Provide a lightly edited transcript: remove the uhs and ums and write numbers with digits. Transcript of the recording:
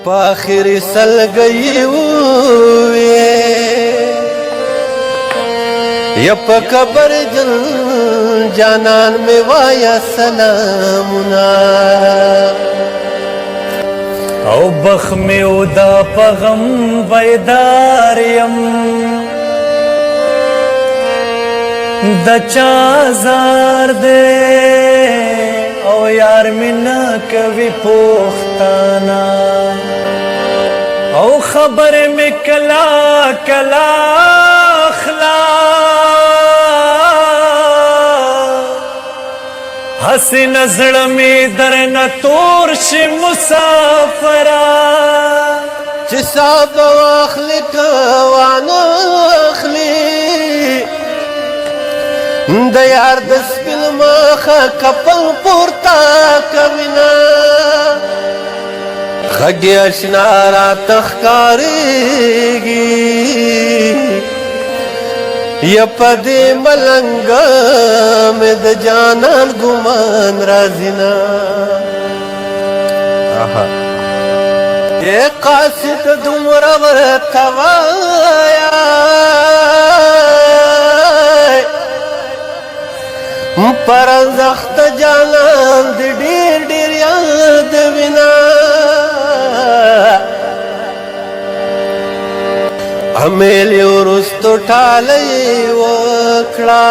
पाखिरी सल गई हुए यप कबर जल जानन में वाया सलामुना او بخ میں ادا پغم بیداریم دچا زار دے او یار منا کبھی پوختانا او خبر میں کلا کلا اخلا ہسی نظر میں درن تورش مسافرہ حساب واخلك وانا اخلي د یار د سپل مخه کپل پورتا کوینا خګي اشنا را تخکاریږي یا پدې ملنګ مې د جانان ګمان رازینا اے قاصد دومره ورته وایا پر زخت جانان د ډیر ډیر یاد وینا امیل ورستو ټالې وکړه